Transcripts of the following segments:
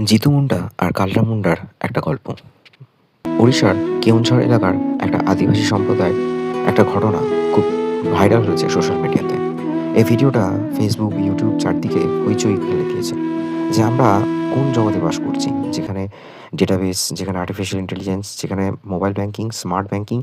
জিতু মুন্ডা আর কালরা মুন্ডার একটা গল্প। ওড়িশার কেওনঝড় এলাকার একটা আদিবাসী সম্প্রদায়ের একটা ঘটনা খুব ভাইরাল হয়েছে সোশ্যাল মিডিয়াতে। এই ভিডিওটা ফেসবুক, ইউটিউব চারদিকে হইচই ফেলে দিয়েছে যে আমরা কোন জগতে বাস করছি, যেখানে ডেটাবেস, যেখানে আর্টিফিশিয়াল ইন্টেলিজেন্স, যেখানে মোবাইল ব্যাংকিং, স্মার্ট ব্যাংকিং,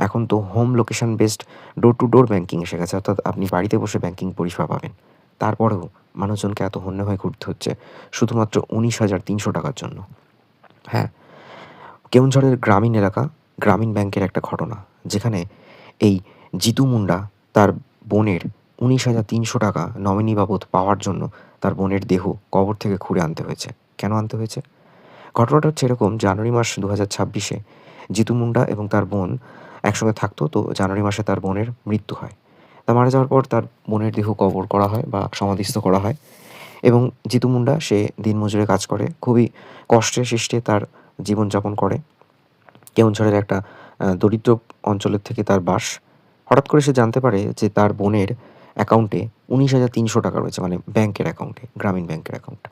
এখন তো home location based door to door banking এসে গেছে, অর্থাৎ আপনি বাড়িতে বসে ব্যাংকিং পরিষেবা পাবেন। তারপরেও মানুষজনকে এত হন্যে হয়ে ঘুরতে হচ্ছে শুধুমাত্র ১৯,৩০০ টাকার জন্য। হ্যাঁ, কেওনঝড়ের গ্রামীণ এলাকা, গ্রামীণ ব্যাংকের একটা ঘটনা, যেখানে এই জিতু মুন্ডা তার বোনের ১৯,৩০০ টাকা নমিনি বাবদ পাওয়ার জন্য তার বোনের দেহ কবর থেকে খুঁড়ে আনতে হয়েছে। কেন আনতে হয়েছে? ঘটনাটা হচ্ছে এরকম: জানুয়ারি মাস ২০২৬-এ জিতু মুন্ডা এবং তার বোন একসঙ্গে থাকতো। তো জানুয়ারি মাসে তার বোনের মৃত্যু হয়। তা মারা যাওয়ার পর তার বোনের দেহ কবর করা হয় বা সমাধিস্থ করা হয় এবং জিতু মুন্ডা সে দিনমজুরে কাজ করে। খুবই কষ্টে সৃষ্টে তার জীবনযাপন করে। কেওনঝড়ের একটা দরিদ্র অঞ্চলের থেকে তার বাস। হঠাৎ করে সে জানতে পারে যে তার বোনের অ্যাকাউন্টে ১৯,৩০০ টাকা রয়েছে, মানে ব্যাংকের অ্যাকাউন্টে, গ্রামীণ ব্যাংকের অ্যাকাউন্ট।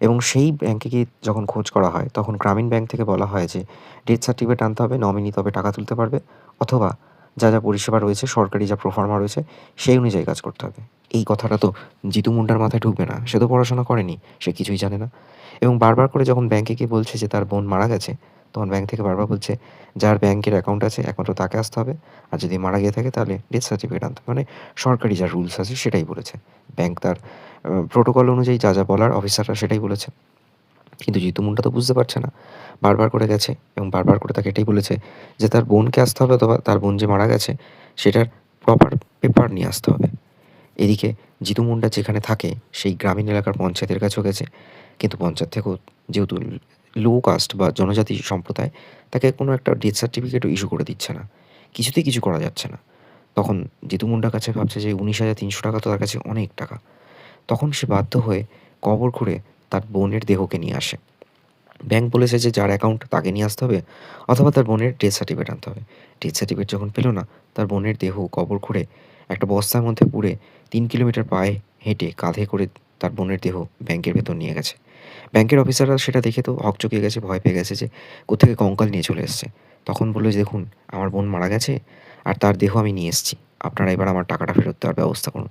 এবং সেই ব্যাংকে গিয়ে যখন খোঁজ করা হয়, তখন গ্রামীণ ব্যাংক থেকে বলা হয় যে ডেথ সার্টিফিকেট আনতে হবে, নমিনি তবে টাকা তুলতে পারবে, অথবা যা পরিষেবা রয়েছে, সরকারি যা প্রোফার্মা রয়েছে, সেই অনুযায়ী কাজ করতে হবে। এই কথাটা তো জিতু মুন্ডার মাথায় ঢুকবে না। সে তো পড়াশোনা করেনি, সে কিছুই জানে না। এবং বারবার করে যখন ব্যাংকে গিয়ে বলছে যে তার বোন মারা গেছে, তখন ব্যাংক থেকে বারবার বলছে, যার ব্যাংকের অ্যাকাউন্ট আছে একমাত্র তাকে আসতে হবে। আর যদি মারা গিয়ে থাকে তাহলে ডেথ সার্টিফিকেট আনতে হবে। মানে সরকারি যা রুলস আছে সেটাই বলেছে। ব্যাংক তার প্রোটোকল অনুযায়ী যা বলার অফিসাররা সেটাই বলেছে। কিন্তু জিতু মুন্ডা তো বুঝতে পারছে না। বারবার করে গেছে এবং বারবার করে তাকে এটাই বলেছে যে তার বোনকে আসতে হবে, অথবা তার বোন যে মারা গেছে সেটার প্রপার পেপার নিয়ে আসতে হবে। এদিকে জিতু মুন্ডা যেখানে থাকে সেই গ্রামীণ এলাকার পঞ্চায়েতের কাছেও গেছে। কিন্তু পঞ্চায়েত থেকেও, যেহেতু লো কাস্ট বা জনজাতি সম্প্রদায়, তাকে কোনো একটা ডেথ সার্টিফিকেটও ইস্যু করে দিচ্ছে না। কিছুতেই কিছু করা যাচ্ছে না। তখন জিতু মুন্ডার কাছে ভাবছে যে ১৯,৩০০ টাকা তো তার কাছে অনেক টাকা। তখন সে বাধ্য হয়ে কবর খুঁড়ে তার বোনের দেহকে নিয়ে আসে। ব্যাংক বলেছে যে যার অ্যাকাউন্ট তাকে নিয়ে আসতে হবে, অথবা তার বোনের ডেথ সার্টিফিকেট আনতে হবে। ডেথ সার্টিফিকেট যখন পেল না, তার বোনের দেহ কবর খুঁড়ে একটা বস্তার মধ্যে পুরে ৩ কিলোমিটার পায়ে হেঁটে কাঁধে করে তার বোনের দেহ ব্যাংকের ভেতর নিয়ে গেছে। ব্যাংকের অফিসাররা সেটা দেখে তো হকচকিয়ে গেছে, ভয় পেয়ে গেছে যে কোত্থেকে কঙ্কাল নিয়ে চলে এসছে। তখন বলল যে, দেখুন, আমার বোন মারা গেছে আর তার দেহ আমি নিয়ে এসেছি। আপনারা এবার আমার টাকাটা ফেরত দেওয়ার ব্যবস্থা করুন।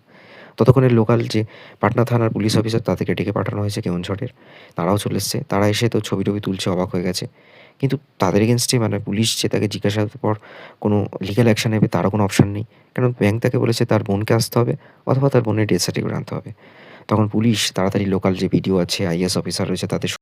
ততক্ষণে লোকাল যে পাটনা থানার পুলিশ অফিসার, তাদেরকে ডেকে পাঠানো হয়েছে কেওনঝড়ের। তারাও চলে এসছে। তারা এসে তো ছবি-টবি তুলছে, অবাক হয়ে গেছে। কিন্তু তাদের এগেইনস্টে, মানে পুলিশ যে তাকে জিজ্ঞাসাবাদের পর কোনো লিগ্যাল অ্যাকশন নেবে তারও কোনো অপশন নেই। কারণ ব্যাংক তাকে বলেছে তার বোনকে আসতে হবে, অথবা তার বোনের ডেথ সার্টিফিকেট আনতে হবে। তখন পুলিশ তাড়াতাড়ি লোকাল যে বিডিও আছে, আইএএস অফিসার রয়েছে, তাদের